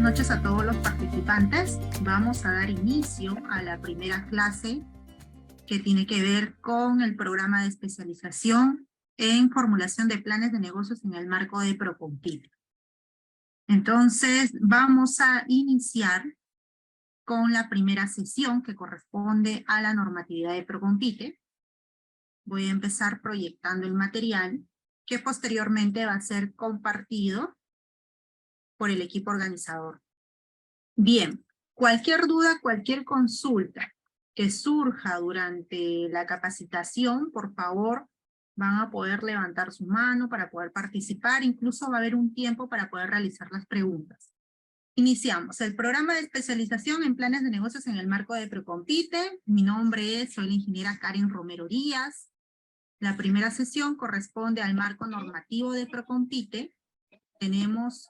noches a todos los participantes. Vamos a dar inicio a la primera clase que tiene que ver con el programa de especialización en formulación de planes de negocios en el marco de Procompite. Entonces, vamos a iniciar con la primera sesión que corresponde a la normatividad de Procompite. Voy a empezar proyectando el material que posteriormente va a ser compartido por el equipo organizador. Bien, cualquier duda, cualquier consulta que surja durante la capacitación, por favor, van a poder levantar su mano para poder participar. Incluso va a haber un tiempo para poder realizar las preguntas. Iniciamos el programa de especialización en planes de negocios en el marco de Procompite. Mi nombre soy la ingeniera Karen Romero Díaz. La primera sesión corresponde al marco normativo de Procompite. Tenemos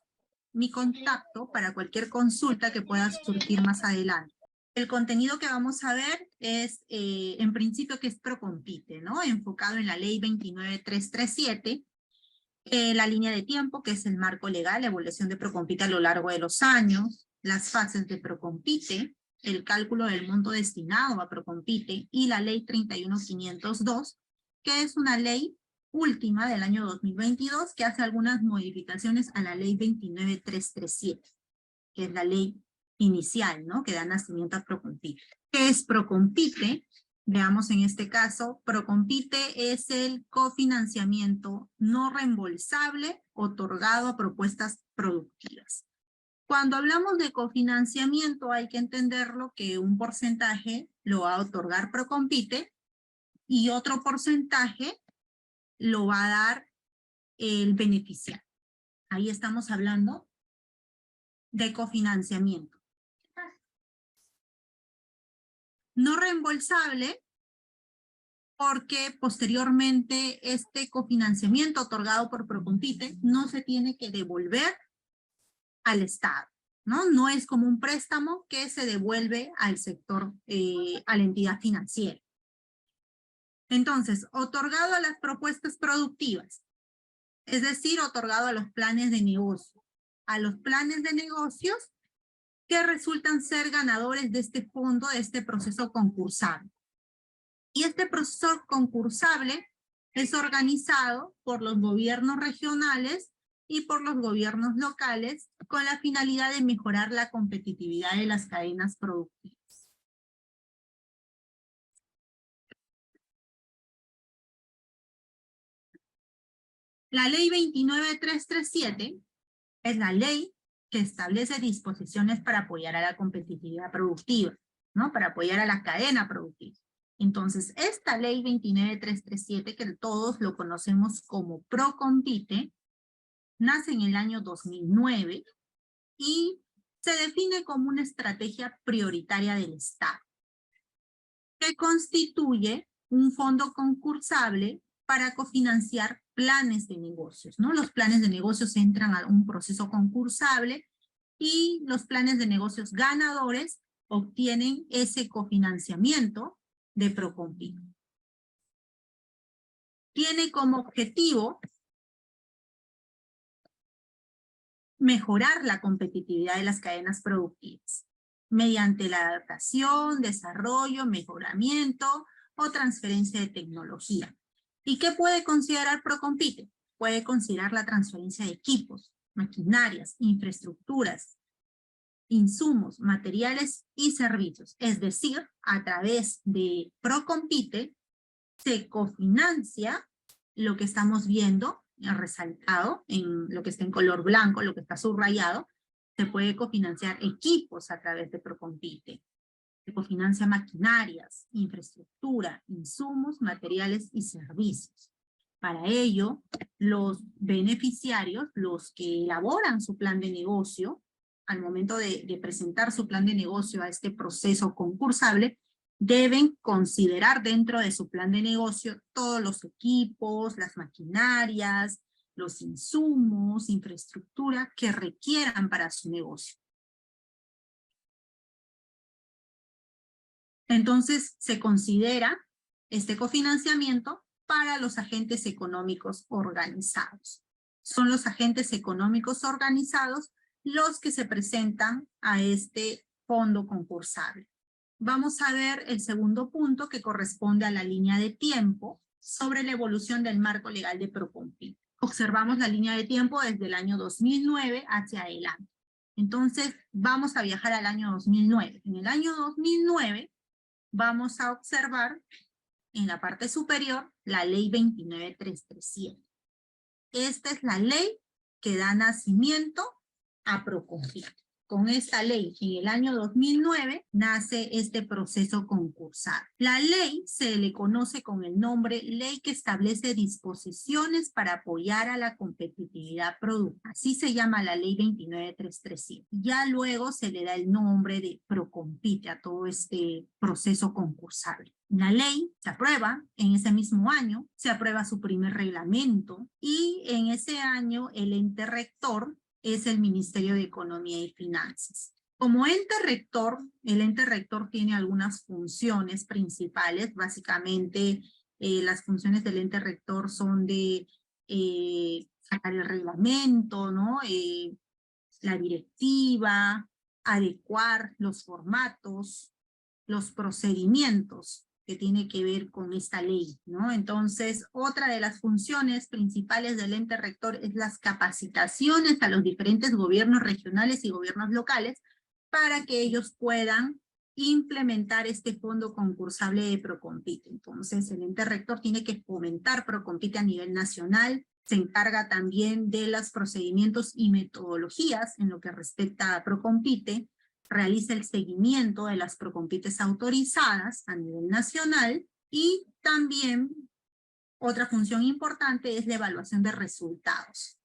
mi contacto para cualquier consulta que pueda surgir más adelante. El contenido que vamos a ver es, en principio, que es Procompite, ¿no? Enfocado en la ley 29337, la línea de tiempo, que es el marco legal, la evolución de Procompite a lo largo de los años, las fases de Procompite, el cálculo del monto destinado a Procompite, y la ley 31502, que es una ley última del año 2022, que hace algunas modificaciones a la ley 29337, que es la ley inicial, ¿no? Que da nacimiento a Procompite. ¿Qué es Procompite? Veamos en este caso, Procompite es el cofinanciamiento no reembolsable otorgado a propuestas productivas. Cuando hablamos de cofinanciamiento hay que entenderlo que un porcentaje lo va a otorgar Procompite y otro porcentaje lo va a dar el beneficiario. Ahí estamos hablando de cofinanciamiento. No reembolsable, porque posteriormente este cofinanciamiento otorgado por Procompite no se tiene que devolver al Estado, ¿no? No es como un préstamo que se devuelve al sector, a la entidad financiera. Entonces, otorgado a las propuestas productivas, es decir, otorgado a los planes de negocio. A los planes de negocios que resultan ser ganadores de este fondo, de este proceso concursable. Y este proceso concursable es organizado por los gobiernos regionales y por los gobiernos locales con la finalidad de mejorar la competitividad de las cadenas productivas. La ley 29337 es la ley que establece disposiciones para apoyar a la competitividad productiva, ¿no? Para apoyar a la cadena productiva. Entonces, esta ley 29337, que todos lo conocemos como Procompite, nace en el año 2009 y se define como una estrategia prioritaria del Estado, que constituye un fondo concursable para cofinanciar planes de negocios, ¿no? Los planes de negocios entran a un proceso concursable y los planes de negocios ganadores obtienen ese cofinanciamiento de Procompite. Tiene como objetivo mejorar la competitividad de las cadenas productivas mediante la adaptación, desarrollo, mejoramiento o transferencia de tecnología. ¿Y qué puede considerar Procompite? Puede considerar la transferencia de equipos, maquinarias, infraestructuras, insumos, materiales y servicios. Es decir, a través de Procompite se cofinancia lo que estamos viendo resaltado, en lo que está en color blanco, lo que está subrayado. Se puede cofinanciar equipos a través de Procompite. Se cofinancia maquinarias, infraestructura, insumos, materiales y servicios. Para ello, los beneficiarios, los que elaboran su plan de negocio, al momento de presentar su plan de negocio a este proceso concursable, deben considerar dentro de su plan de negocio todos los equipos, las maquinarias, los insumos, infraestructura que requieran para su negocio. Entonces, se considera este cofinanciamiento para los agentes económicos organizados. Son los agentes económicos organizados los que se presentan a este fondo concursable. Vamos a ver el segundo punto que corresponde a la línea de tiempo sobre la evolución del marco legal de Procompite. Observamos la línea de tiempo desde el año 2009 hacia adelante. Entonces, vamos a viajar al año 2009. En el año 2009 vamos a observar en la parte superior la ley 29337. Esta es la ley que da nacimiento a Procompite. Con esta ley, en el año 2009, nace este proceso concursal. La ley se le conoce con el nombre Ley que establece disposiciones para apoyar a la competitividad productiva. Así se llama la ley 29337. Ya luego se le da el nombre de Procompite a todo este proceso concursal. La ley se aprueba en ese mismo año, se aprueba su primer reglamento y en ese año el ente rector es el Ministerio de Economía y Finanzas. Como ente rector, el ente rector tiene algunas funciones principales. Básicamente, las funciones del ente rector son de sacar el reglamento, ¿no? La directiva, adecuar los formatos, los procedimientos que tiene que ver con esta ley, ¿no? Entonces, otra de las funciones principales del ente rector es las capacitaciones a los diferentes gobiernos regionales y gobiernos locales para que ellos puedan implementar este fondo concursable de Procompite. Entonces, el ente rector tiene que fomentar Procompite a nivel nacional, se encarga también de los procedimientos y metodologías en lo que respecta a Procompite, realiza el seguimiento de las Procompites autorizadas a nivel nacional y también otra función importante es la evaluación de resultados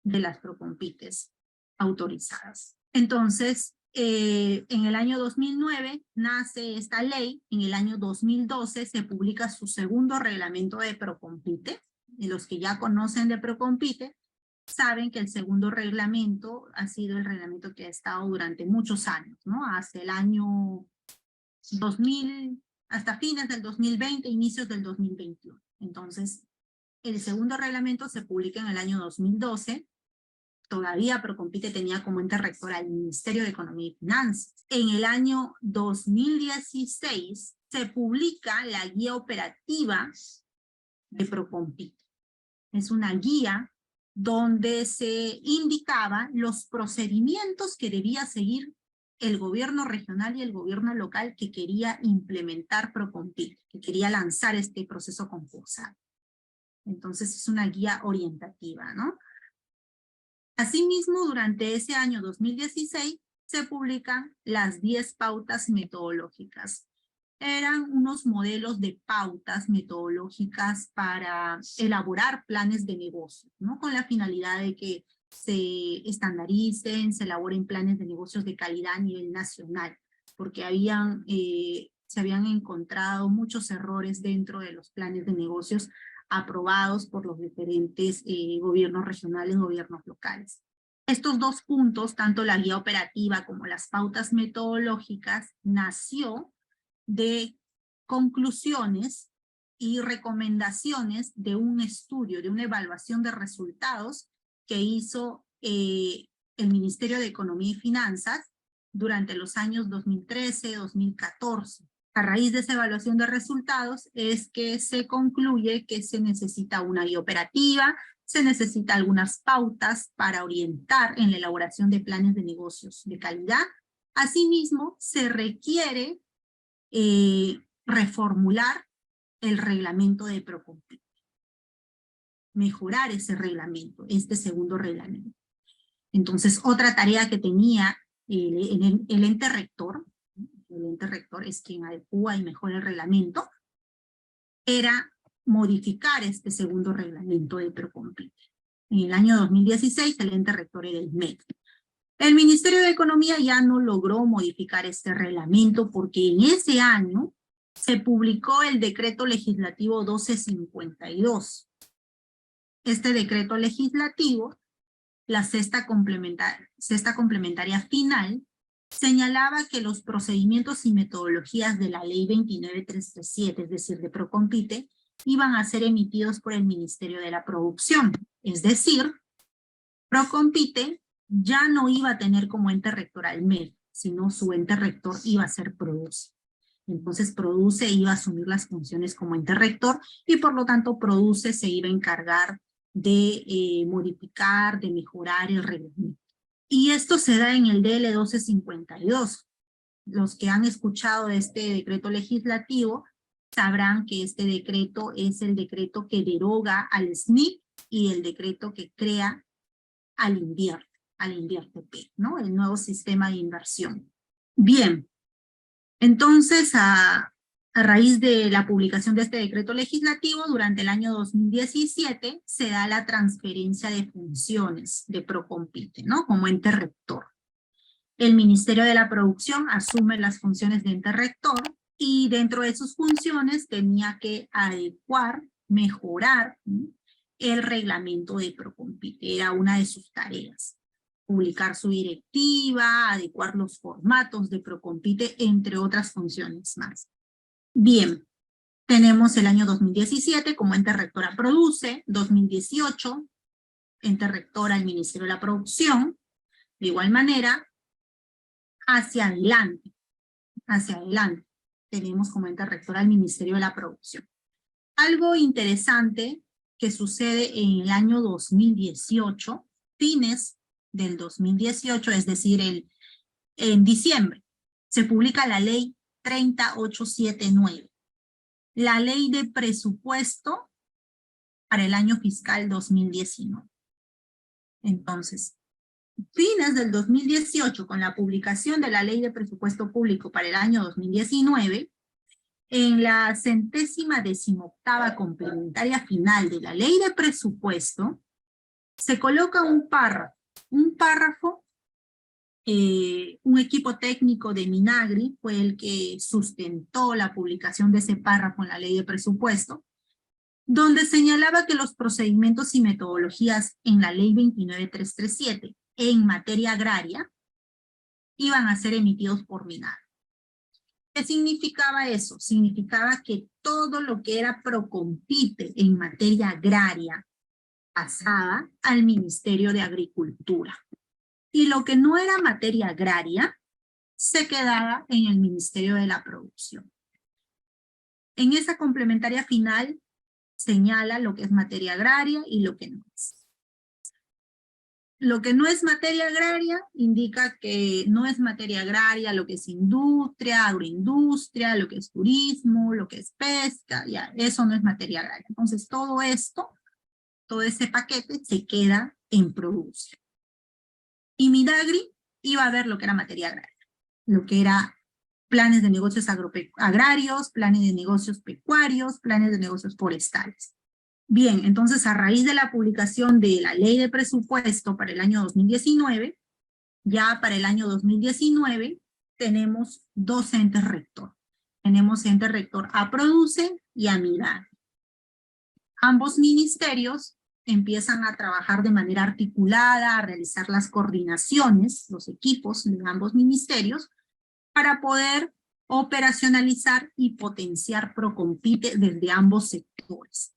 de las Procompites autorizadas. Entonces, en el año 2009 nace esta ley, en el año 2012 se publica su segundo reglamento de Procompite, y los que ya conocen de Procompite saben que el segundo reglamento ha sido el reglamento que ha estado durante muchos años, ¿no? Hasta el año 2000, hasta fines del 2020, inicios del 2021. Entonces, el segundo reglamento se publica en el año 2012. Todavía Procompite tenía como ente rector al Ministerio de Economía y Finanzas. En el año 2016 se publica la guía operativa de Procompite. Es una guía donde se indicaban los procedimientos que debía seguir el gobierno regional y el gobierno local que quería implementar Procompite, que quería lanzar este proceso concursal. Entonces es una guía orientativa, ¿no? Asimismo, durante ese año 2016 se publican las 10 pautas metodológicas. Eran unos modelos de pautas metodológicas para elaborar planes de negocio, ¿no? Con la finalidad de que se estandaricen, se elaboren planes de negocios de calidad a nivel nacional, porque se habían encontrado muchos errores dentro de los planes de negocios aprobados por los diferentes gobiernos regionales y gobiernos locales. Estos dos puntos, tanto la guía operativa como las pautas metodológicas, nació de conclusiones y recomendaciones de un estudio, de una evaluación de resultados que hizo el Ministerio de Economía y Finanzas durante los años 2013-2014. A raíz de esa evaluación de resultados es que se concluye que se necesita una guía operativa, se necesitan algunas pautas para orientar en la elaboración de planes de negocios de calidad. Asimismo, se requiere reformular el reglamento de Procompite, mejorar ese reglamento, este segundo reglamento. Entonces, otra tarea que tenía el ente rector es quien adecúa y mejora el reglamento, era modificar este segundo reglamento de Procompite. En el año 2016 el ente rector era el MEC. El Ministerio de Economía ya no logró modificar este reglamento porque en ese año se publicó el decreto legislativo 1252. Este decreto legislativo, la sexta complementaria final, señalaba que los procedimientos y metodologías de la ley 29337, es decir, de Procompite, iban a ser emitidos por el Ministerio de la Producción. Es decir, Procompite ya no iba a tener como ente rector al MEF, sino su ente rector iba a ser Produce. Entonces Produce iba a asumir las funciones como ente rector y por lo tanto Produce se iba a encargar de modificar, de mejorar el reglamento. Y esto se da en el DL 1252. Los que han escuchado este decreto legislativo sabrán que este decreto es el decreto que deroga al SNIP y el decreto que crea al INVIERTE, ¿no? El nuevo sistema de inversión. Bien, entonces a raíz de la publicación de este decreto legislativo, durante el año 2017 se da la transferencia de funciones de Procompite, ¿no? Como ente rector. El Ministerio de la Producción asume las funciones de ente rector y dentro de sus funciones tenía que adecuar, mejorar, ¿no?, el reglamento de Procompite. Era una de sus tareas. Publicar su directiva, adecuar los formatos de Procompite, entre otras funciones más. Bien, tenemos el año 2017 como ente rector a Produce, 2018, ente rector al Ministerio de la Producción. De igual manera, hacia adelante, tenemos como ente rector al Ministerio de la Producción. Algo interesante que sucede en el año 2018, fines del 2018, es decir, en diciembre, se publica la ley 30879, la ley de presupuesto para el año fiscal 2019. Entonces, fines del 2018, con la publicación de la ley de presupuesto público para el año 2019, en la 118ª complementaria final de la ley de presupuesto, se coloca un párrafo, un equipo técnico de Minagri fue el que sustentó la publicación de ese párrafo en la ley de presupuesto, donde señalaba que los procedimientos y metodologías en la ley 29337 en materia agraria iban a ser emitidos por Minagri. ¿Qué significaba eso? Significaba que todo lo que era Procompite en materia agraria pasaba al Ministerio de Agricultura. Y lo que no era materia agraria se quedaba en el Ministerio de la Producción. En esa complementaria final señala lo que es materia agraria y lo que no es. Lo que no es materia agraria indica que no es materia agraria lo que es industria, agroindustria, lo que es turismo, lo que es pesca, ya, eso no es materia agraria. Entonces todo esto, todo ese paquete se queda en Produce. Y Minagri iba a ver lo que era materia agraria, lo que era planes de negocios agrarios, planes de negocios pecuarios, planes de negocios forestales. Bien, entonces a raíz de la publicación de la ley de presupuesto para el año 2019, ya para el año 2019 tenemos dos entes rector. Tenemos ente rector a Produce y a Minagri. Ambos ministerios empiezan a trabajar de manera articulada, a realizar las coordinaciones, los equipos de ambos ministerios, para poder operacionalizar y potenciar Procompite desde ambos sectores.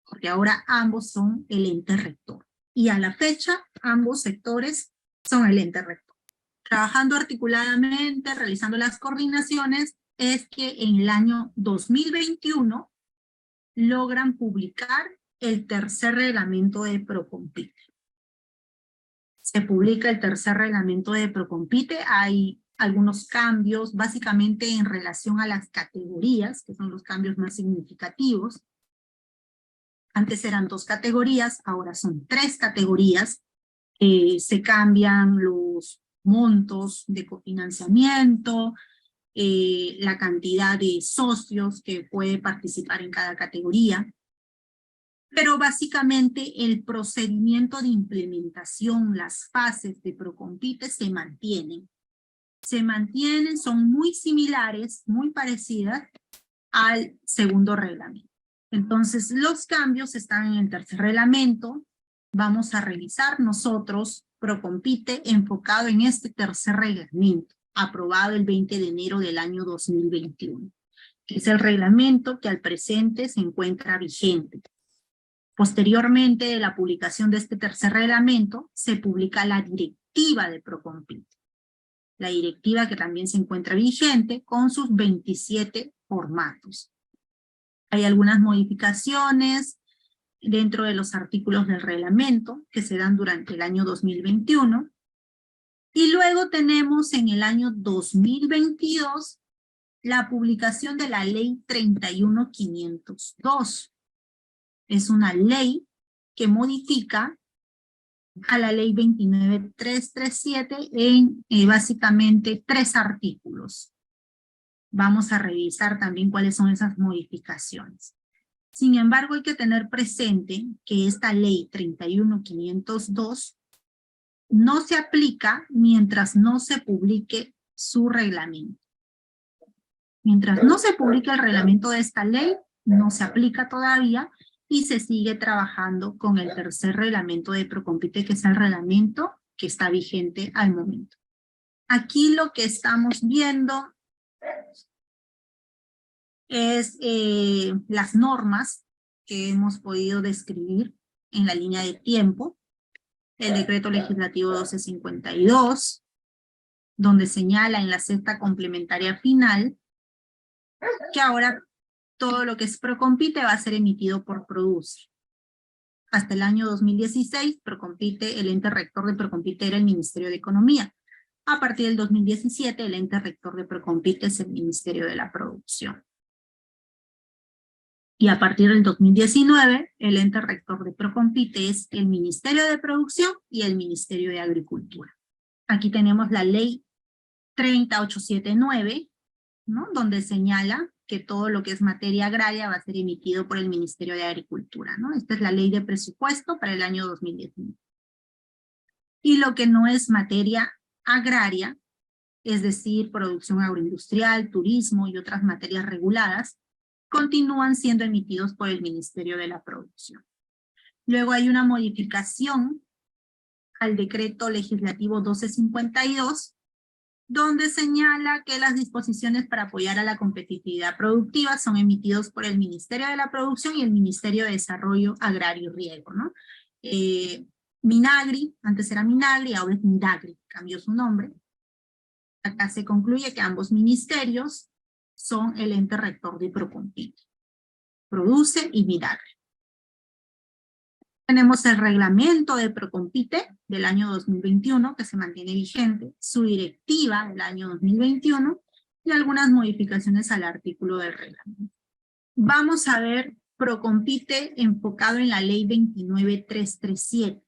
Porque ahora ambos son el ente rector. Y a la fecha, ambos sectores son el ente rector. Trabajando articuladamente, realizando las coordinaciones, es que en el año 2021 logran publicar el tercer reglamento de Procompite. Se publica el tercer reglamento de Procompite, hay algunos cambios, básicamente en relación a las categorías, que son los cambios más significativos. Antes eran 2 categorías, ahora son 3 categorías. Se cambian los montos de cofinanciamiento, la cantidad de socios que puede participar en cada categoría. Pero básicamente el procedimiento de implementación, las fases de Procompite se mantienen. Son muy similares, muy parecidas al segundo reglamento. Entonces, los cambios están en el tercer reglamento. Vamos a revisar nosotros Procompite enfocado en este tercer reglamento, aprobado el 20 de enero del año 2021. Que es el reglamento que al presente se encuentra vigente. Posteriormente de la publicación de este tercer reglamento, se publica la directiva de Procompite. La directiva que también se encuentra vigente con sus 27 formatos. Hay algunas modificaciones dentro de los artículos del reglamento que se dan durante el año 2021. Y luego tenemos en el año 2022 la publicación de la ley 31502. Es una ley que modifica a la ley 29337 en básicamente 3 artículos. Vamos a revisar también cuáles son esas modificaciones. Sin embargo, hay que tener presente que esta ley 31502 no se aplica mientras no se publique su reglamento. Mientras no se publique el reglamento de esta ley, no se aplica todavía y se sigue trabajando con el tercer reglamento de Procompite, que es el reglamento que está vigente al momento. Aquí lo que estamos viendo es las normas que hemos podido describir en la línea de tiempo. El decreto legislativo 1252, donde señala en la sexta complementaria final que ahora todo lo que es Procompite va a ser emitido por Produce. Hasta el año 2016, Procompite, el ente rector de Procompite era el Ministerio de Economía. A partir del 2017, el ente rector de Procompite es el Ministerio de la Producción. Y a partir del 2019, el ente rector de Procompite es el Ministerio de Producción y el Ministerio de Agricultura. Aquí tenemos la ley 30879, ¿no? Donde señala que todo lo que es materia agraria va a ser emitido por el Ministerio de Agricultura, ¿no? Esta es la ley de presupuesto para el año 2019. Y lo que no es materia agraria, es decir, producción agroindustrial, turismo y otras materias reguladas, continúan siendo emitidos por el Ministerio de la Producción. Luego hay una modificación al decreto legislativo 1252, donde señala que las disposiciones para apoyar a la competitividad productiva son emitidos por el Ministerio de la Producción y el Ministerio de Desarrollo Agrario y Riego, ¿no? Minagri, antes era Minagri, ahora es Midagri, cambió su nombre. Acá se concluye que ambos ministerios son el ente rector de Procompite, Produce y Midagri. Tenemos el reglamento de Procompite del año 2021, que se mantiene vigente, su directiva del año 2021, y algunas modificaciones al artículo del reglamento. Vamos a ver Procompite enfocado en la ley 29337,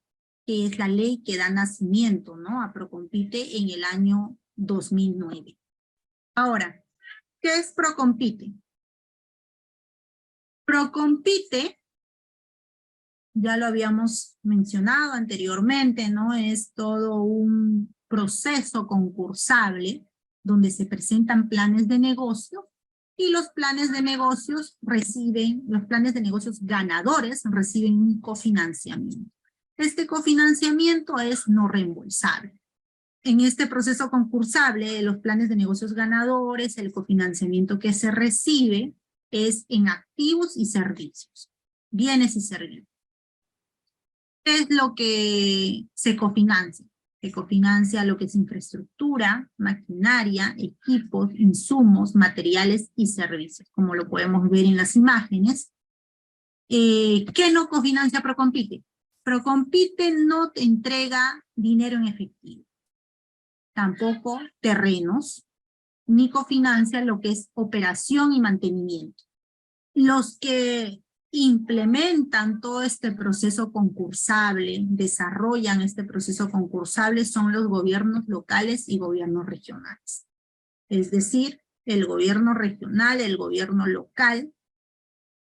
que es la ley que da nacimiento, ¿no?, a Procompite en el año 2009. Ahora, ¿qué es Procompite? Procompite, ya lo habíamos mencionado anteriormente, ¿no? Es todo un proceso concursable donde se presentan planes de negocio y los planes de negocios ganadores reciben un cofinanciamiento. Este cofinanciamiento es no reembolsable. En este proceso concursable, los planes de negocios ganadores, el cofinanciamiento que se recibe es en activos y servicios, bienes y servicios. ¿Qué es lo que se cofinancia? Se cofinancia lo que es infraestructura, maquinaria, equipos, insumos, materiales y servicios, como lo podemos ver en las imágenes. ¿Qué no cofinancia Procompite? Procompite no te entrega dinero en efectivo, tampoco terrenos, ni cofinancia lo que es operación y mantenimiento. Los que implementan todo este proceso concursable, desarrollan este proceso concursable, son los gobiernos locales y gobiernos regionales. Es decir, el gobierno regional, el gobierno local,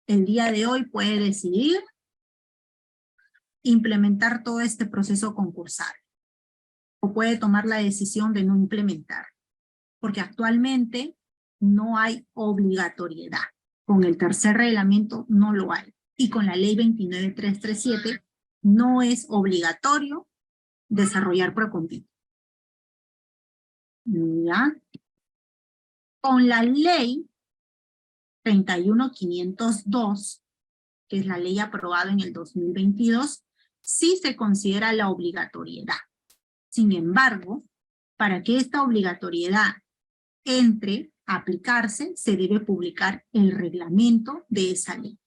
el día de hoy puede decidir implementar todo este proceso concursable, o puede tomar la decisión de no implementar, porque actualmente no hay obligatoriedad. Con el tercer reglamento no lo hay. Y con la ley 29337 no es obligatorio desarrollar Procompite. ¿Ya? Con la ley 31502 que es la ley aprobada en el 2022, sí se considera la obligatoriedad. Sin embargo, para que esta obligatoriedad entre a aplicarse, se debe publicar el reglamento de esa ley,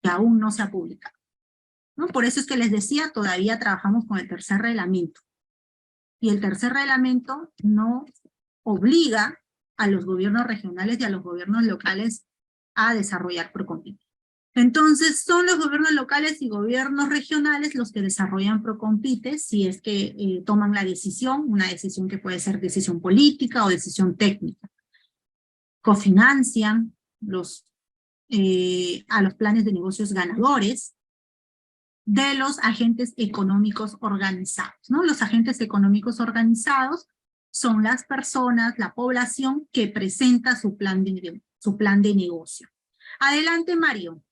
que aún no se ha publicado, ¿no? Por eso es que les decía, todavía trabajamos con el tercer reglamento. Y el tercer reglamento no obliga a los gobiernos regionales y a los gobiernos locales a desarrollar Procompite. Entonces, son los gobiernos locales y gobiernos regionales los que desarrollan Procompite si es que toman la decisión, una decisión que puede ser decisión política o decisión técnica. Cofinancian a los planes de negocios ganadores de los agentes económicos organizados, ¿no? Los agentes económicos organizados son las personas, la población que presenta su plan de negocio. Adelante, Mario.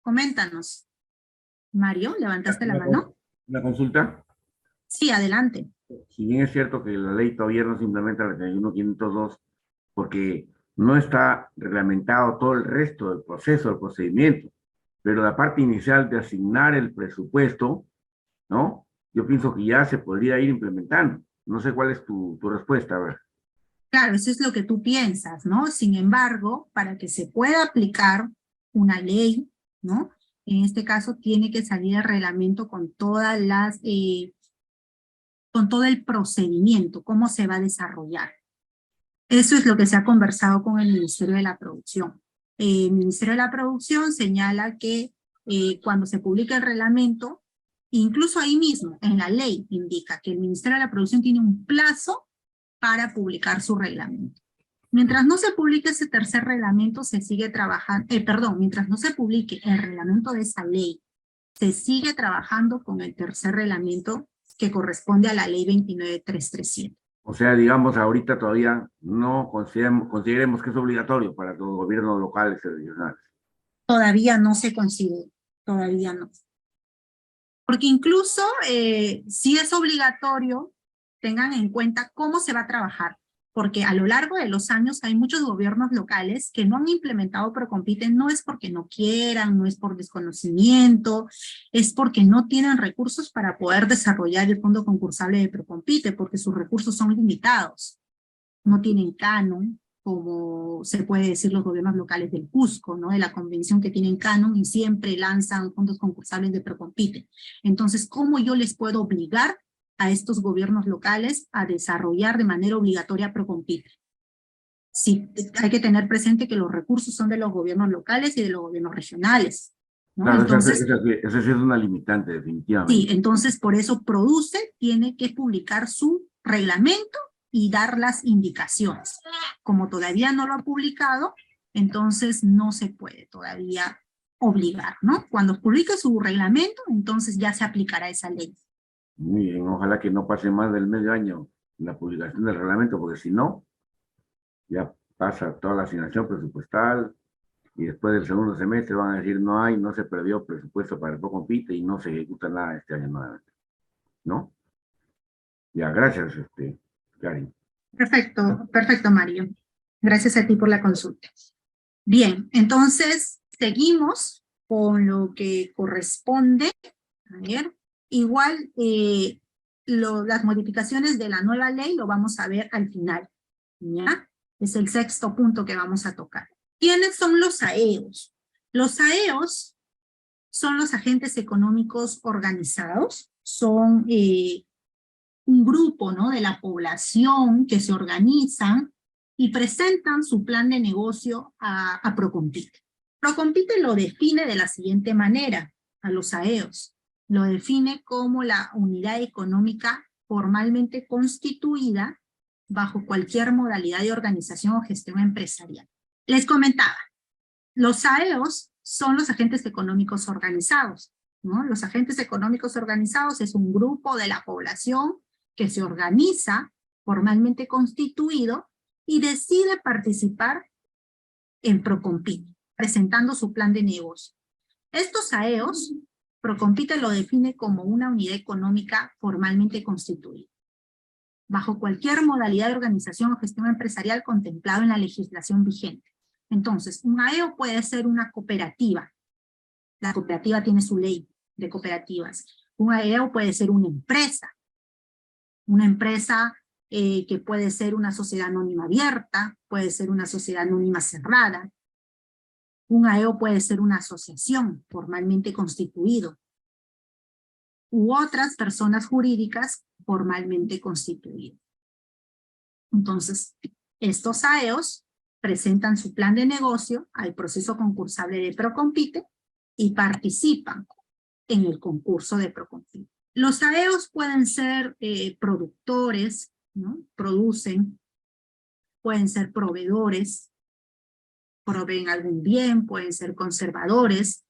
Coméntanos. Mario, ¿levantaste la mano? ¿Una consulta? Sí, adelante. Si bien es cierto que la ley todavía no se implementa la 31.502, porque no está reglamentado todo el resto del proceso, del procedimiento, pero la parte inicial de asignar el presupuesto, ¿no? Yo pienso que ya se podría ir implementando. No sé cuál es tu respuesta, a ver. Claro, eso es lo que tú piensas, ¿no? Sin embargo, para que se pueda aplicar una ley, ¿no? En este caso tiene que salir el reglamento con todas las, con todo el procedimiento, cómo se va a desarrollar. Eso es lo que se ha conversado con el Ministerio de la Producción. El Ministerio de la Producción señala que cuando se publica el reglamento, incluso ahí mismo, en la ley, indica que el Ministerio de la Producción tiene un plazo para publicar su reglamento. Mientras no se publique ese tercer reglamento, se sigue trabajando, mientras no se publique el reglamento de esa ley, se sigue trabajando con el tercer reglamento que corresponde a la ley 29337. O sea, digamos, ahorita todavía no consideremos que es obligatorio para los gobiernos locales y regionales. Todavía no se considera, todavía no. Porque incluso si es obligatorio, tengan en cuenta cómo se va a trabajar. Porque a lo largo de los años hay muchos gobiernos locales que no han implementado Procompite, no es porque no quieran, no es por desconocimiento, es porque no tienen recursos para poder desarrollar el fondo concursable de Procompite, porque sus recursos son limitados. No tienen canon, como se puede decir los gobiernos locales del Cusco, ¿no? De la convención que tienen canon y siempre lanzan fondos concursables de Procompite. Entonces, ¿cómo yo les puedo obligar a estos gobiernos locales a desarrollar de manera obligatoria Procompite? Sí, hay que tener presente que los recursos son de los gobiernos locales y de los gobiernos regionales, ¿no? Claro, Entonces, esa sí es una limitante, definitivamente. sí, entonces por eso Produce tiene que publicar su reglamento y dar las indicaciones. Como todavía no lo ha publicado, entonces no se puede todavía obligar, ¿no? Cuando publique su reglamento, entonces ya se aplicará esa ley. Muy bien, ojalá que no pase más del medio año la publicación del reglamento, porque si no, ya pasa toda la asignación presupuestal y después del segundo semestre van a decir no se perdió presupuesto para el Procompite y no se ejecuta nada este año nuevamente, ¿no? Ya, gracias, Karin. Perfecto, perfecto, Mario. Gracias a ti por la consulta. Bien, entonces seguimos con lo que corresponde. A ver, igual las modificaciones de la nueva ley lo vamos a ver al final, ¿ya? Es el sexto punto que vamos a tocar. ¿Quiénes son los AEOs? Los AEOs son los agentes económicos organizados, son un grupo, ¿no?, de la población que se organizan y presentan su plan de negocio a Procompite. Procompite lo define de la siguiente manera a los AEOs. Lo define como la unidad económica formalmente constituida bajo cualquier modalidad de organización o gestión empresarial. Les comentaba, los AEOs son los agentes económicos organizados, ¿no? Los agentes económicos organizados es un grupo de la población que se organiza, formalmente constituido, y decide participar en Procompite, presentando su plan de negocio. Estos AEOs, Procompite lo define como una unidad económica formalmente constituida, bajo cualquier modalidad de organización o gestión empresarial contemplado en la legislación vigente. Entonces, un AEO puede ser una cooperativa, La cooperativa tiene su ley de cooperativas. Un AEO puede ser una empresa que puede ser una sociedad anónima abierta, puede ser una sociedad anónima cerrada. Un AEO puede ser una asociación formalmente constituido, u otras personas jurídicas formalmente constituidas. Entonces, estos AEOs presentan su plan de negocio al proceso concursable de Procompite y participan en el concurso de Procompite. Los AEOs pueden ser productores, ¿no? Producen, pueden ser proveedores, proveen algún bien, pueden ser conservadores,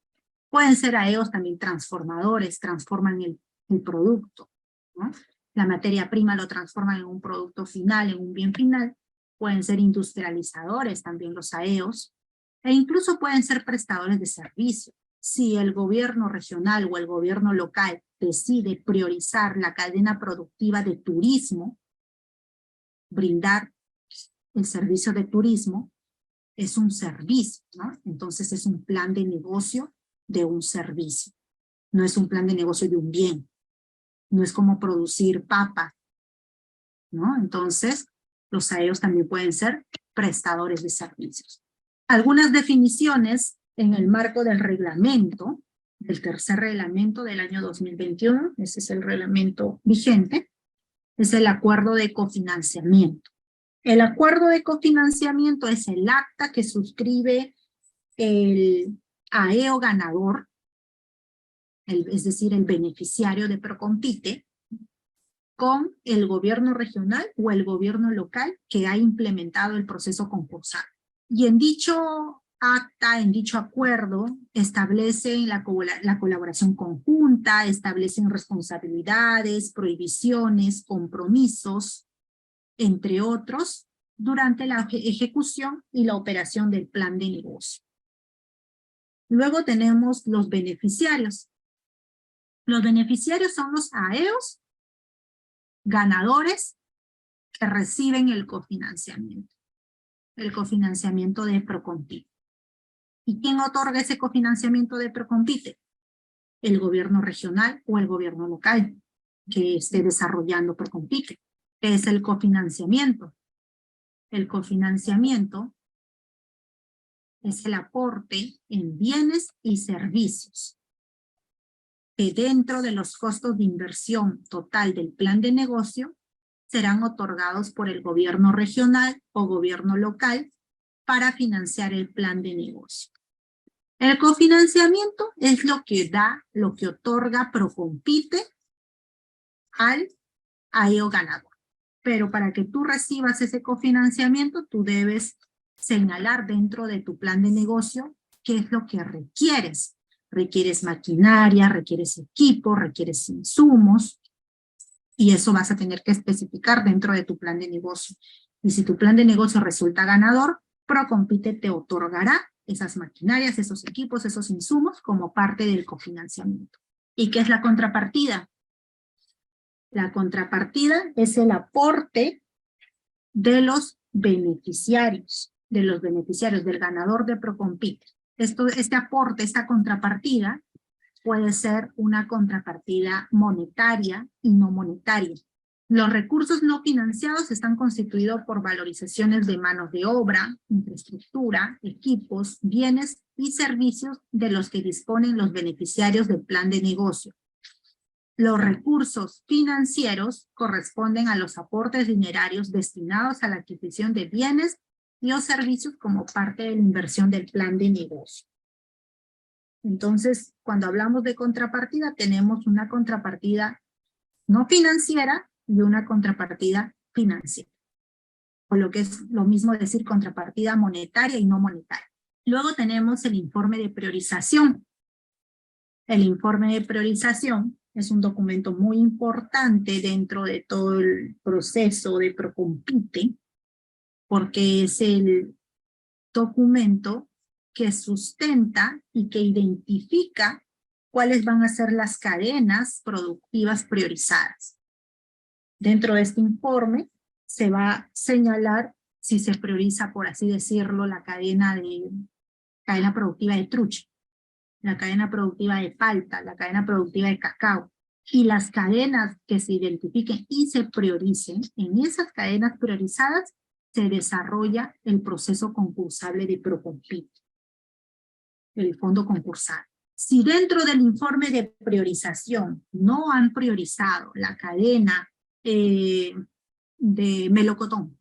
pueden ser AEOs también transformadores, transforman el producto, ¿no? La materia prima lo transforman en un producto final, en un bien final. Pueden ser industrializadores también los AEOs, e incluso pueden ser prestadores de servicio. Si el gobierno regional o el gobierno local decide priorizar la cadena productiva de turismo, brindar el servicio de turismo, es un servicio, ¿no? Entonces es un plan de negocio de un servicio. No es un plan de negocio de un bien. No es como producir papa, ¿no? Entonces, los AEOs también pueden ser prestadores de servicios. Algunas definiciones en el marco del reglamento, del tercer reglamento del año 2021, ese es el reglamento vigente, es el acuerdo de cofinanciamiento. El acuerdo de cofinanciamiento es el acta que suscribe el AEO ganador, es decir, el beneficiario de Procompite, con el gobierno regional o el gobierno local que ha implementado el proceso concursal. Y en dicho acta, en dicho acuerdo, establecen la colaboración conjunta, establecen responsabilidades, prohibiciones, compromisos, entre otros, durante la ejecución y la operación del plan de negocio. Luego tenemos los beneficiarios. Los beneficiarios son los AEOs ganadores que reciben el cofinanciamiento de Procompite. ¿Y quién otorga ese cofinanciamiento de Procompite? El gobierno regional o el gobierno local que esté desarrollando Procompite. ¿Qué es el cofinanciamiento? El cofinanciamiento es el aporte en bienes y servicios que dentro de los costos de inversión total del plan de negocio serán otorgados por el gobierno regional o gobierno local para financiar el plan de negocio. El cofinanciamiento es lo que da, lo que otorga Procompite al AEO ganador. Pero para que tú recibas ese cofinanciamiento, tú debes señalar dentro de tu plan de negocio qué es lo que requieres. Requieres maquinaria, requieres equipo, requieres insumos, y eso vas a tener que especificar dentro de tu plan de negocio. Y si tu plan de negocio resulta ganador, Procompite te otorgará esas maquinarias, esos equipos, esos insumos como parte del cofinanciamiento. ¿Y qué es la contrapartida? La contrapartida es el aporte de los beneficiarios, del ganador de Procompite. Este aporte, esta contrapartida, puede ser una contrapartida monetaria y no monetaria. Los recursos no financiados están constituidos por valorizaciones de manos de obra, infraestructura, equipos, bienes y servicios de los que disponen los beneficiarios del plan de negocio. Los recursos financieros corresponden a los aportes dinerarios destinados a la adquisición de bienes y o servicios como parte de la inversión del plan de negocio. Entonces, cuando hablamos de contrapartida, tenemos una contrapartida no financiera y una contrapartida financiera. O lo que es lo mismo decir contrapartida monetaria y no monetaria. Luego tenemos el informe de priorización. El informe de priorización es un documento muy importante dentro de todo el proceso de Procompite, porque es el documento que sustenta y que identifica cuáles van a ser las cadenas productivas priorizadas. Dentro de este informe se va a señalar si se prioriza, por así decirlo, la cadena productiva de trucha, la cadena productiva de palta, la cadena productiva de cacao, y las cadenas que se identifiquen y se prioricen, en esas cadenas priorizadas se desarrolla el proceso concursable de Procompite, el fondo concursal. Si dentro del informe de priorización no han priorizado la cadena de melocotón,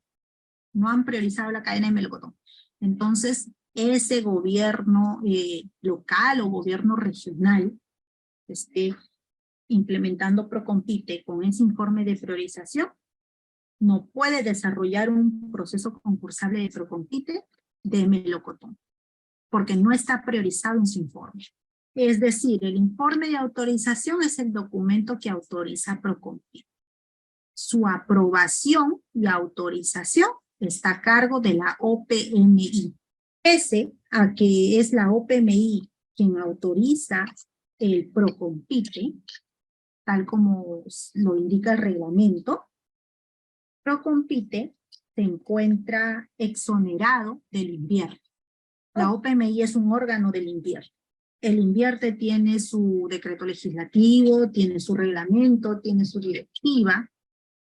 no han priorizado la cadena de melocotón, entonces ese gobierno local o gobierno regional esté implementando Procompite con ese informe de priorización, no puede desarrollar un proceso concursable de Procompite de melocotón, porque no está priorizado en su informe. Es decir, el informe de autorización es el documento que autoriza Procompite. Su aprobación y autorización está a cargo de la OPMI. Pese a que es la OPMI quien autoriza el Procompite, tal como lo indica el reglamento, Procompite se encuentra exonerado del INVIERTE. La OPMI es un órgano del INVIERTE. El INVIERTE tiene su decreto legislativo, tiene su reglamento, tiene su directiva,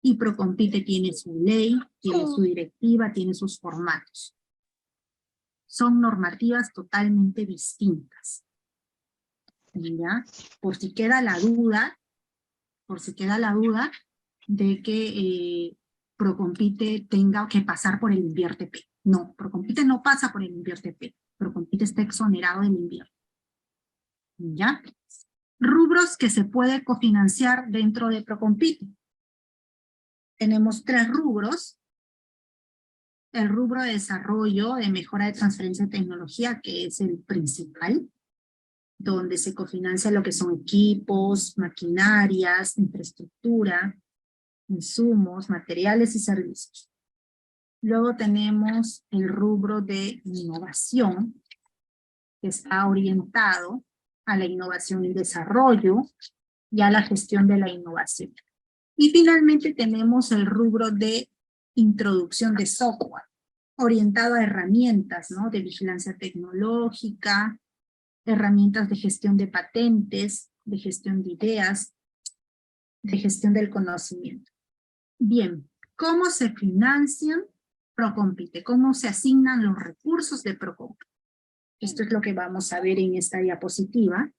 y Procompite tiene su ley, tiene su directiva, tiene sus formatos. Son normativas totalmente distintas. ¿Ya? Por si queda la duda de que Procompite tenga que pasar por el INVIERTE-P. No, Procompite no pasa por el INVIERTE-P. Procompite está exonerado del INVIERTE. ¿Ya? Rubros que se puede cofinanciar dentro de Procompite. Tenemos 3 rubros. El rubro de desarrollo, de mejora de transferencia de tecnología, que es el principal, donde se cofinancia lo que son equipos, maquinarias, infraestructura, insumos, materiales y servicios. Luego tenemos el rubro de innovación, que está orientado a la innovación y desarrollo y a la gestión de la innovación. Y finalmente tenemos el rubro de introducción de software, orientado a herramientas, ¿no? De vigilancia tecnológica, herramientas de gestión de patentes, de gestión de ideas, de gestión del conocimiento. Bien, ¿cómo se financian Procompite? ¿Cómo se asignan los recursos de Procompite? Esto es lo que vamos a ver en esta diapositiva.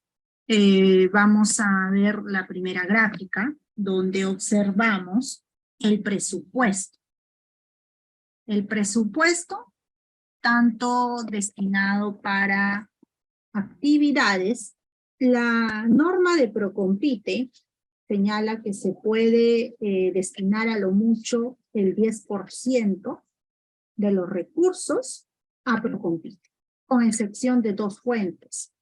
Vamos a ver la primera gráfica, donde observamos el presupuesto. El presupuesto, tanto destinado para actividades, la norma de Procompite señala que se puede destinar a lo mucho el 10% de los recursos a Procompite, con excepción de 2 fuentes,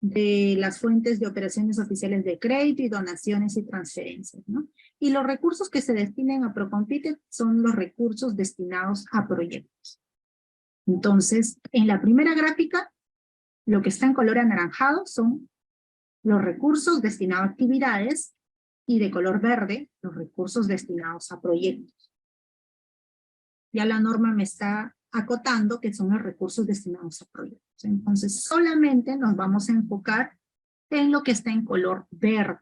de las fuentes de operaciones oficiales de crédito y donaciones y transferencias, ¿no? Y los recursos que se destinen a Procompite son los recursos destinados a proyectos. Entonces, en la primera gráfica, lo que está en color anaranjado son los recursos destinados a actividades y de color verde, los recursos destinados a proyectos. Ya la norma me está acotando que son los recursos destinados a proyectos. Entonces, solamente nos vamos a enfocar en lo que está en color verde.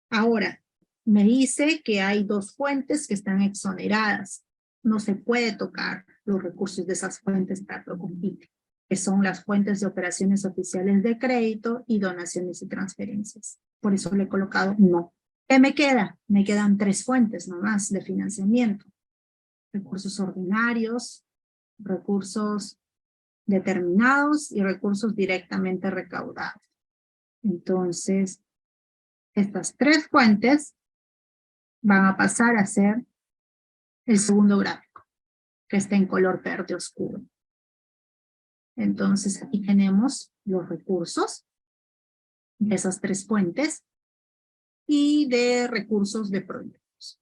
Ahora, me dice que hay 2 fuentes que están exoneradas. No se puede tocar los recursos de esas fuentes para Procompite, que son las fuentes de operaciones oficiales de crédito y donaciones y transferencias. Por eso le he colocado no. ¿Qué me queda? Me quedan 3 fuentes nomás de financiamiento. Recursos ordinarios, recursos determinados y recursos directamente recaudados. Entonces, estas 3 fuentes van a pasar a ser el segundo gráfico, que está en color verde oscuro. Entonces, aquí tenemos los recursos de esas 3 fuentes y de recursos de proyectos.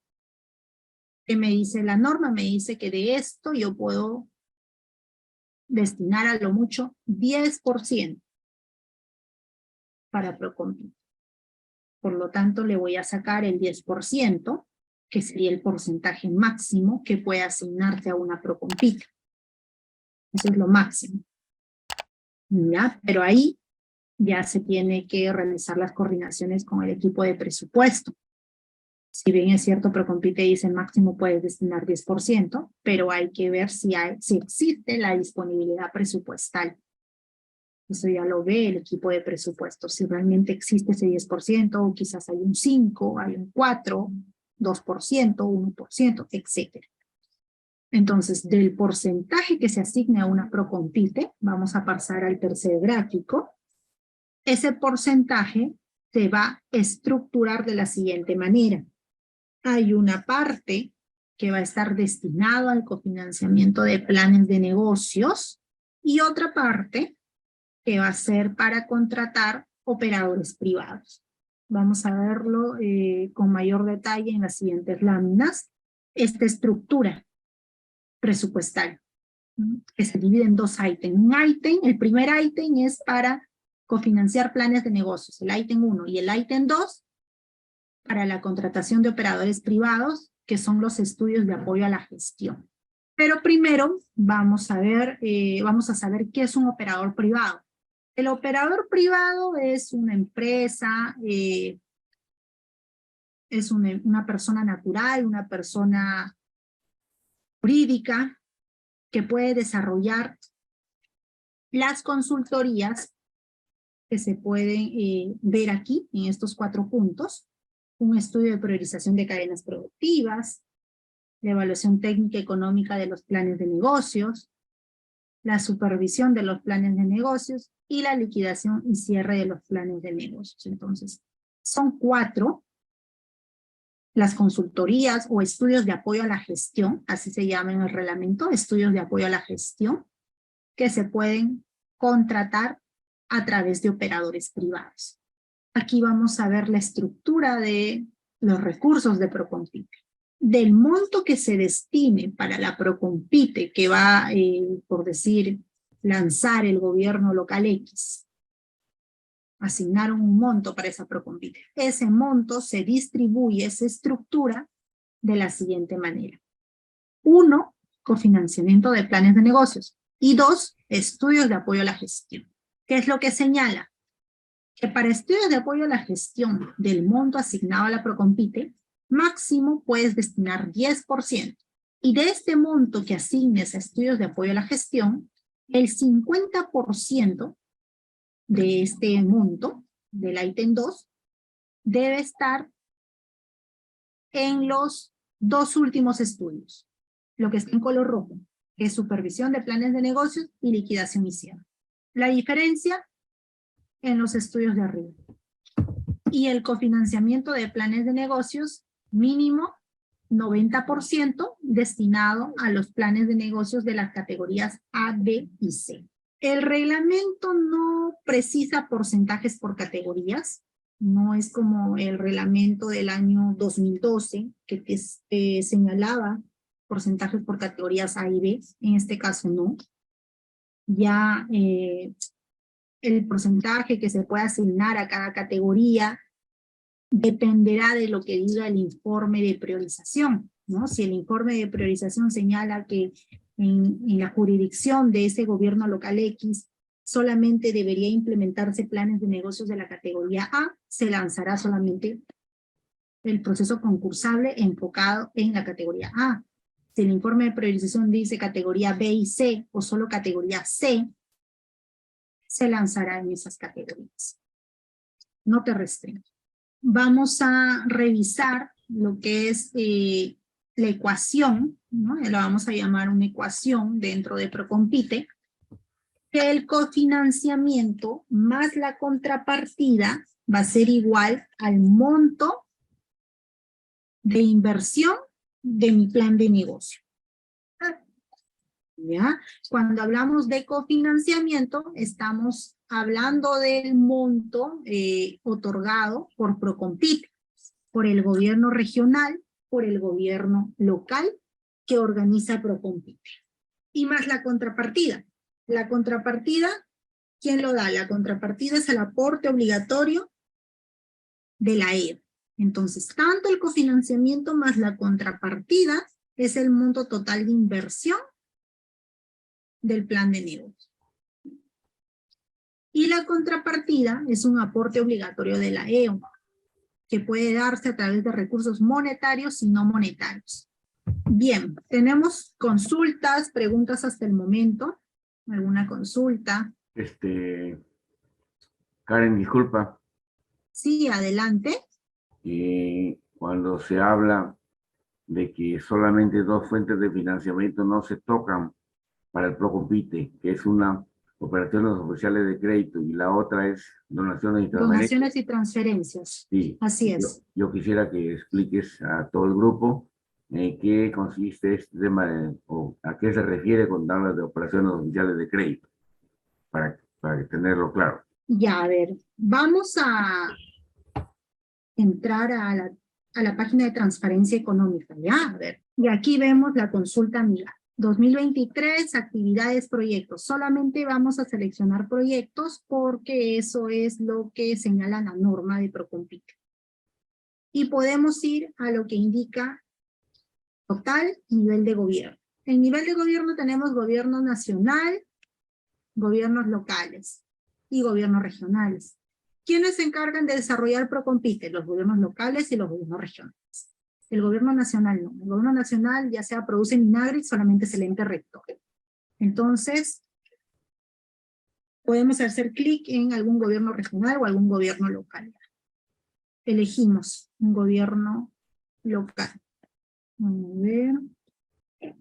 ¿Qué me dice la norma? Me dice que de esto yo puedo destinar a lo mucho 10% para Procompite. Por lo tanto, le voy a sacar el 10%, que sería el porcentaje máximo que puede asignarse a una Procompite. Eso es lo máximo. ¿Ya? Pero ahí ya se tiene que realizar las coordinaciones con el equipo de presupuesto. Si bien es cierto, Procompite dice máximo puedes destinar 10%, pero hay que ver si existe la disponibilidad presupuestal. Eso ya lo ve el equipo de presupuesto, si realmente existe ese 10%, o quizás hay un 5%, hay un 4%, 2%, 1%, etc. Entonces, del porcentaje que se asigne a una Procompite, vamos a pasar al tercer gráfico. Ese porcentaje se va a estructurar de la siguiente manera. Hay una parte que va a estar destinada al cofinanciamiento de planes de negocios y otra parte que va a ser para contratar operadores privados. Vamos a verlo con mayor detalle en las siguientes láminas. Esta estructura presupuestal, que se divide en dos ítems. El primer ítem es para cofinanciar planes de negocios, el ítem 1, y el ítem 2 para la contratación de operadores privados, que son los estudios de apoyo a la gestión. Pero primero vamos a ver, vamos a saber qué es un operador privado. El operador privado es una empresa, es una persona natural, una persona jurídica que puede desarrollar las consultorías que se pueden ver aquí en estos 4 puntos. Un estudio de priorización de cadenas productivas, la evaluación técnica y económica de los planes de negocios, la supervisión de los planes de negocios y la liquidación y cierre de los planes de negocios. Entonces, son 4 las consultorías o estudios de apoyo a la gestión, así se llama en el reglamento, estudios de apoyo a la gestión, que se pueden contratar a través de operadores privados. Aquí vamos a ver la estructura de los recursos de Procompite. Del monto que se destine para la Procompite, que va, por decir, lanzar el gobierno local X, asignaron un monto para esa Procompite. Ese monto se distribuye, se estructura de la siguiente manera. 1, cofinanciamiento de planes de negocios. Y 2, estudios de apoyo a la gestión. ¿Qué es lo que señala? Que para estudios de apoyo a la gestión del monto asignado a la Procompite, máximo puedes destinar 10%. Y de este monto que asignes a estudios de apoyo a la gestión, el 50% de este monto, del ítem 2, debe estar en los 2 últimos estudios. Lo que está en color rojo, que es supervisión de planes de negocios y liquidación y cierre. La diferencia en los estudios de arriba. Y el cofinanciamiento de planes de negocios mínimo 90% destinado a los planes de negocios de las categorías A, B y C. El reglamento no precisa porcentajes por categorías, no es como el reglamento del año 2012 que señalaba porcentajes por categorías A y B, en este caso no. Ya el porcentaje que se puede asignar a cada categoría dependerá de lo que diga el informe de priorización, ¿no? Si el informe de priorización señala que en la jurisdicción de ese gobierno local X solamente debería implementarse planes de negocios de la categoría A, se lanzará solamente el proceso concursable enfocado en la categoría A. Si el informe de priorización dice categoría B y C o solo categoría C, se lanzará en esas categorías. No te restringe. Vamos a revisar lo que es la ecuación, ¿no? La vamos a llamar una ecuación dentro de Procompite, que el cofinanciamiento más la contrapartida va a ser igual al monto de inversión de mi plan de negocio. ¿Ya? Cuando hablamos de cofinanciamiento, estamos hablando del monto otorgado por Procompite, por el gobierno regional, por el gobierno local que organiza Procompite. Y más la contrapartida. La contrapartida, ¿quién lo da? La contrapartida es el aporte obligatorio de la ED. Entonces, tanto el cofinanciamiento más la contrapartida es el monto total de inversión del plan de negocio. Y la contrapartida es un aporte obligatorio de la EO, que puede darse a través de recursos monetarios y no monetarios. Bien, tenemos consultas, preguntas hasta el momento. ¿Alguna consulta? Karen, disculpa, Sí, adelante. cuando se habla de que solamente dos fuentes de financiamiento no se tocan para el Procompite, que es una operaciones oficiales de crédito y la otra es donaciones y transferencias. Donaciones y transferencias. Sí, Así es. yo quisiera que expliques a todo el grupo qué consiste este tema o a qué se refiere con hablas de operaciones oficiales de crédito, para tenerlo claro. Ya, a ver, vamos a entrar a la página de transparencia económica, ¿ya? A ver, y aquí vemos la consulta amiga. 2023, actividades, proyectos. Solamente vamos a seleccionar proyectos porque eso es lo que señala la norma de Procompite. Y podemos ir a lo que indica total nivel de gobierno. En nivel de gobierno tenemos gobierno nacional, gobiernos locales y gobiernos regionales. ¿Quiénes se encargan de desarrollar Procompite? Los gobiernos locales y los gobiernos regionales. El gobierno nacional no. El gobierno nacional ya sea produce Minagri, solamente es el ente rector. Entonces, podemos hacer clic en algún gobierno regional o algún gobierno local. Elegimos un gobierno local. Vamos a ver.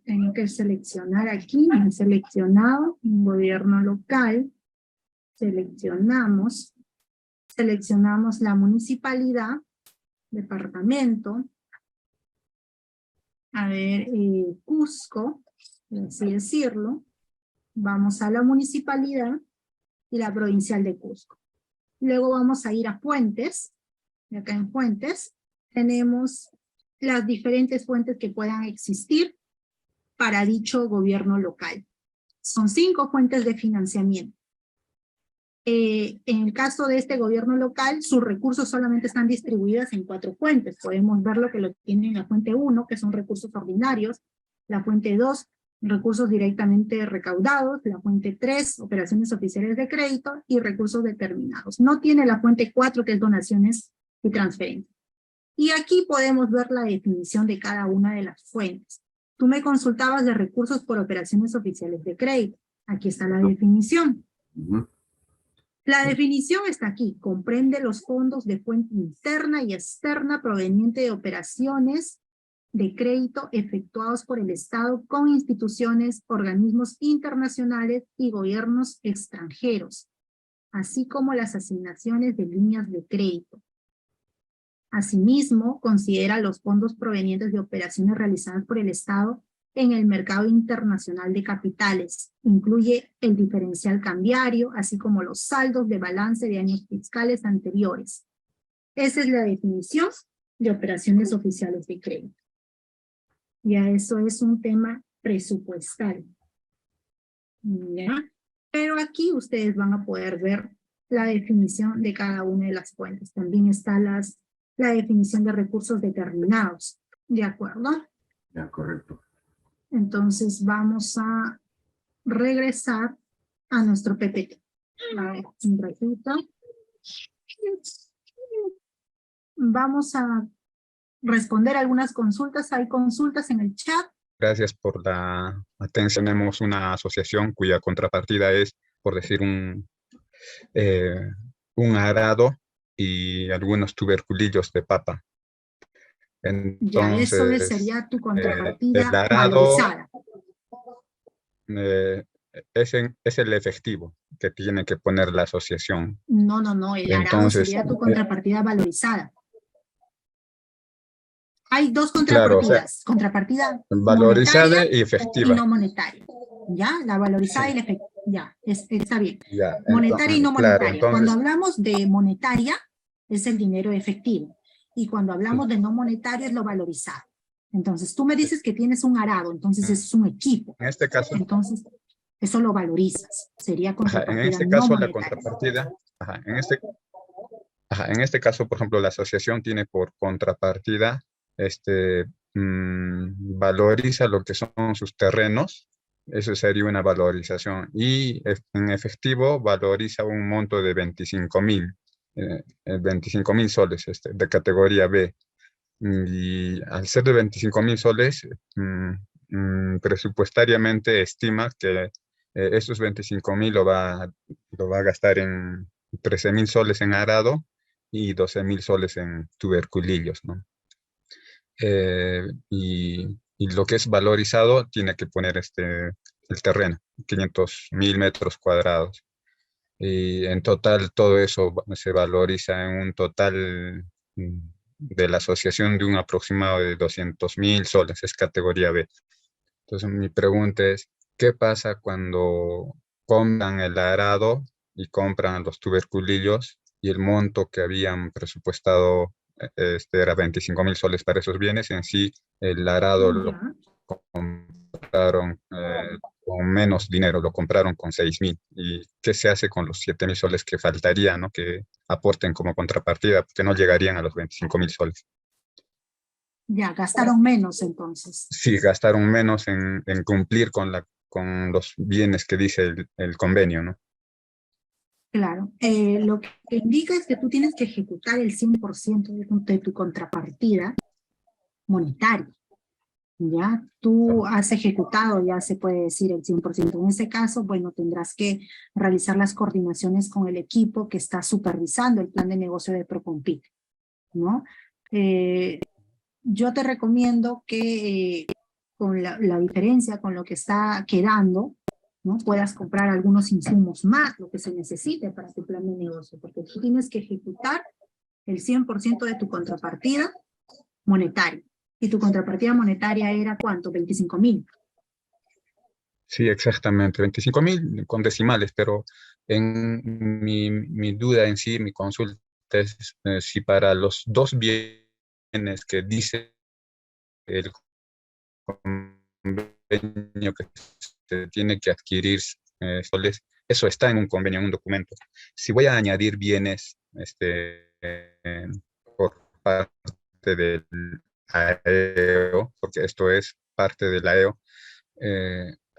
Tengo que seleccionar aquí, he seleccionado un gobierno local. Seleccionamos la municipalidad, departamento, a ver, Cusco, por así decirlo. Vamos a la municipalidad y la provincial de Cusco. Luego vamos a ir a fuentes, y acá en fuentes tenemos las diferentes fuentes que puedan existir para dicho gobierno local. Son 5 fuentes de financiamiento. En el caso de este gobierno local, sus recursos solamente están distribuidos en 4 fuentes. Podemos ver lo que lo tiene en la fuente 1, que son recursos ordinarios, la fuente 2, recursos directamente recaudados, la fuente 3, operaciones oficiales de crédito y recursos determinados. No tiene la fuente 4, que es donaciones y transferencias. Y aquí podemos ver la definición de cada una de las fuentes. Tú me consultabas de recursos por operaciones oficiales de crédito. Aquí está la definición. La definición está aquí. Comprende los fondos de fuente interna y externa proveniente de operaciones de crédito efectuados por el Estado con instituciones, organismos internacionales y gobiernos extranjeros, así como las asignaciones de líneas de crédito. Asimismo, considera los fondos provenientes de operaciones realizadas por el Estado en el mercado internacional de capitales. Incluye el diferencial cambiario, así como los saldos de balance de años fiscales anteriores. Esa es la definición de operaciones oficiales de crédito. Ya eso es un tema presupuestal. ¿Ya? Pero aquí ustedes van a poder ver la definición de cada una de las fuentes. También está la definición de recursos determinados. ¿De acuerdo? Ya, correcto. Entonces vamos a regresar a nuestro PPT. A ver, un ratito. Vamos a responder algunas consultas. Hay consultas en el chat. Gracias por la atención. Tenemos una asociación cuya contrapartida es, por decir, un arado y algunos tuberculillos de papa. Entonces, ya, eso sería tu contrapartida el arado, valorizada. es el efectivo que tiene que poner la asociación. No, el arado sería tu contrapartida valorizada. Hay 2 contrapartidas, claro, o sea, contrapartida valorizada y efectiva. Y no monetaria. ¿Ya? La valorizada sí. Y la efectiva. Ya, está bien. Ya, Monetaria y no monetaria. Claro, entonces, cuando hablamos de monetaria, es el dinero efectivo. Y cuando hablamos de no monetario, es lo valorizado. Entonces, tú me dices que tienes un arado, entonces es un equipo. En este caso. Entonces, eso lo valorizas. Sería contrapartida. En este caso, no la contrapartida. En este caso, por ejemplo, la asociación tiene por contrapartida, valoriza lo que son sus terrenos Eso sería una valorización. Y en efectivo valoriza un monto de 25.000 soles de categoría B. Y al ser de 25.000 soles, presupuestariamente estima que esos 25.000 lo va a gastar en 13.000 soles en arado y 12.000 soles en tuberculillos, ¿no? Y lo que es valorizado tiene que poner el terreno, 500.000 metros cuadrados. Y en total todo eso se valoriza en un total de la asociación de un aproximado de 200.000 soles, es categoría B. Entonces mi pregunta es, ¿qué pasa cuando compran el arado y compran los tuberculillos y el monto que habían presupuestado era 25.000 soles para esos bienes? En sí, el arado lo Ya. compraron con menos dinero, lo compraron con 6.000. ¿Y qué se hace con los 7.000 soles que faltarían, ¿no? Que aporten como contrapartida, porque no llegarían a los 25.000 soles? Ya, gastaron menos entonces. Sí, gastaron menos en cumplir con los bienes que dice el convenio, ¿no? Claro. Lo que indica es que tú tienes que ejecutar el 100% de tu contrapartida monetaria. Ya, tú has ejecutado, ya se puede decir el 100%. En ese caso, bueno, tendrás que realizar las coordinaciones con el equipo que está supervisando el plan de negocio de Procompit, ¿no? Yo te recomiendo que con la diferencia, con lo que está quedando, ¿no? Puedas comprar algunos insumos más, lo que se necesite para tu plan de negocio, porque tú tienes que ejecutar el 100% de tu contrapartida monetaria. ¿Y tu contrapartida monetaria era cuánto? 25.000. Sí, exactamente, 25.000 con decimales, pero en mi duda en sí, mi consulta es si para los dos bienes que dice el convenio que se tiene que adquirir soles, eso está en un convenio, en un documento. Si voy a añadir bienes por parte del AEO, porque esto es parte del AEO,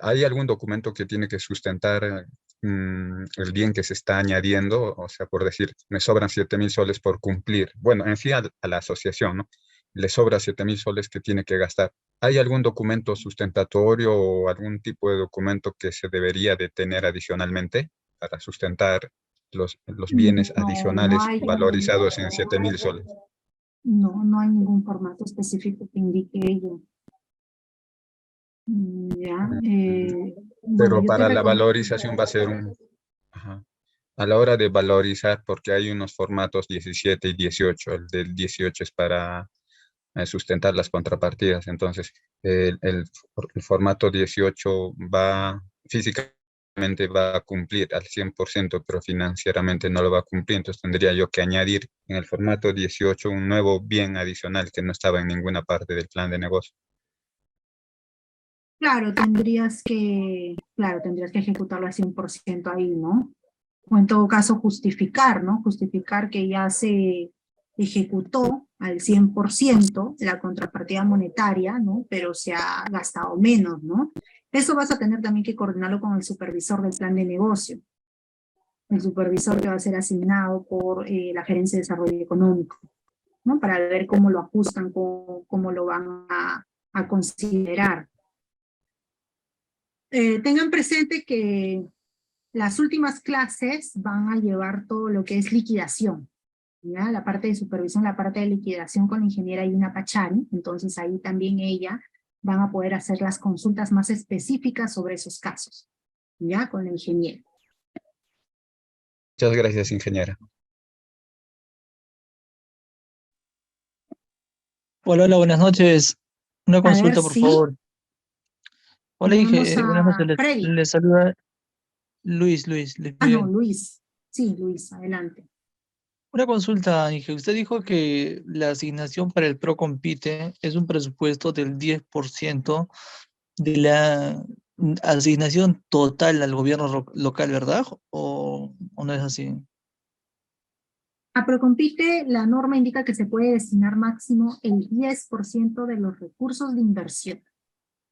¿hay algún documento que tiene que sustentar el bien que se está añadiendo? O sea, por decir, me sobran 7.000 soles por cumplir. Bueno, en fin, a la asociación, ¿no? Le sobra 7.000 soles que tiene que gastar. ¿Hay algún documento sustentatorio o algún tipo de documento que se debería de tener adicionalmente para sustentar los bienes No, no adicionales hay valorizados en 7.000 soles? no hay ningún formato específico que indique ello. Ya, bueno, Pero yo te para la recomiendo. valorización va a ser ajá. A la hora de valorizar, porque hay unos formatos 17 y 18, el del 18 es para sustentar las contrapartidas, entonces el formato 18 físicamente va a cumplir al 100%, pero financieramente no lo va a cumplir, entonces tendría yo que añadir en el formato 18 un nuevo bien adicional que no estaba en ninguna parte del plan de negocio. Claro, tendrías que ejecutarlo al 100% ahí, ¿no? O en todo caso justificar, ¿no? Justificar que ya se ejecutó al 100% la contrapartida monetaria, ¿no? Pero se ha gastado menos, ¿no? Eso vas a tener también que coordinarlo con el supervisor del plan de negocio, el supervisor que va a ser asignado por la Gerencia de Desarrollo Económico, ¿no? Para ver cómo lo ajustan, cómo lo van a considerar. Tengan presente que las últimas clases van a llevar todo lo que es liquidación, ¿ya? La parte de supervisión, la parte de liquidación con la ingeniera Ina Pachani, entonces ahí también ella van a poder hacer las consultas más específicas sobre esos casos, ¿ya? Con la ingeniera. Muchas gracias, ingeniera. Hola, hola, buenas noches. Una A ver consulta, por si favor. Hola, tenemos buenas noches. a Freddy. Les saluda Luis, Ah, muy no, bien. Luis. Sí, Luis, adelante. Una consulta, Inge. Usted dijo que la asignación para el ProCompite es un presupuesto del 10% de la asignación total al gobierno local, ¿verdad? ¿O no es así? A Procompite, la norma indica que se puede destinar máximo el 10% de los recursos de inversión,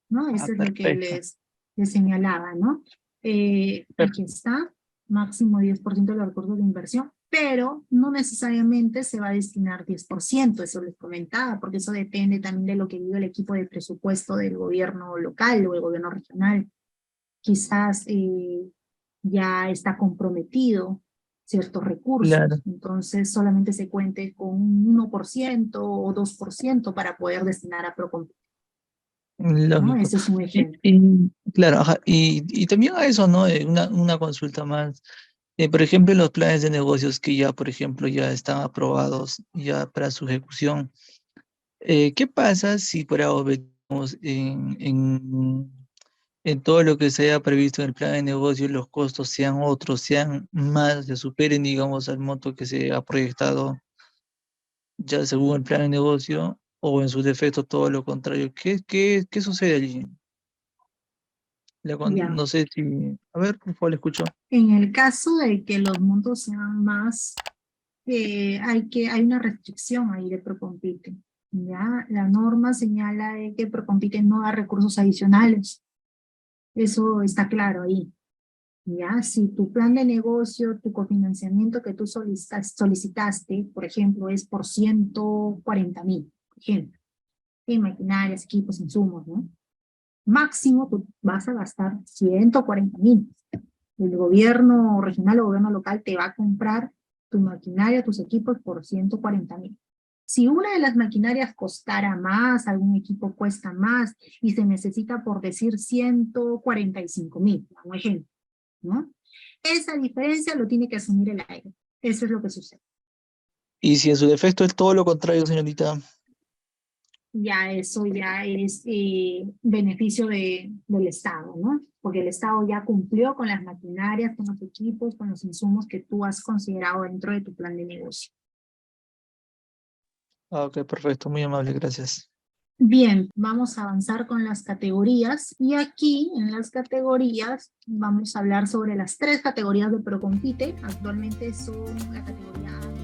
¿no? Ah, Eso es lo que perfecto. le señalaba, ¿no? Aquí está, máximo 10% de los recursos de inversión, pero no necesariamente se va a destinar 10%, eso les comentaba, porque eso depende también de lo que vive el equipo de presupuesto del gobierno local o el gobierno regional. Quizás ya está comprometido ciertos recursos, Claro, entonces solamente se cuente con un 1% o 2% para poder destinar a Procompite, ¿no? lógico. Ese es un ejemplo. Claro, ajá, y también a eso, ¿no? Una consulta más. Por ejemplo, los planes de negocios que ya, por ejemplo, ya están aprobados ya para su ejecución. ¿Qué pasa si por ahora vemos en todo lo que se haya previsto en el plan de negocio, los costos sean otros, sean más, se superen, digamos, al monto que se ha proyectado ya según el plan de negocio, o en su defecto todo lo contrario? ¿Qué sucede allí? Ya. No sé si... A ver, por favor, le escucho. En el caso de que los montos sean más, hay una restricción ahí de Procompite. ¿Ya? La norma señala de que Procompite no da recursos adicionales. Eso está claro ahí. ¿Ya? Si tu plan de negocio, tu cofinanciamiento que tú solicitaste, por ejemplo, es por 140.000, por ejemplo, en maquinarias, equipos, insumos, ¿no? Máximo tú vas a gastar 140.000. El gobierno regional o gobierno local te va a comprar tu maquinaria, tus equipos por 140.000. Si una de las maquinarias costara más, algún equipo cuesta más y se necesita, por decir, 145.000, un ejemplo, ¿no? Esa diferencia lo tiene que asumir el aire. Eso es lo que sucede. Y si en su defecto es todo lo contrario, señorita. Ya eso ya es beneficio del Estado, ¿no? Porque el Estado ya cumplió con las maquinarias, con los equipos, con los insumos que tú has considerado dentro de tu plan de negocio. Ah, ok, perfecto, muy amable, gracias. Bien, vamos a avanzar con las categorías y aquí en las categorías vamos a hablar sobre las 3 categorías de Procompite. Actualmente son la categoría A.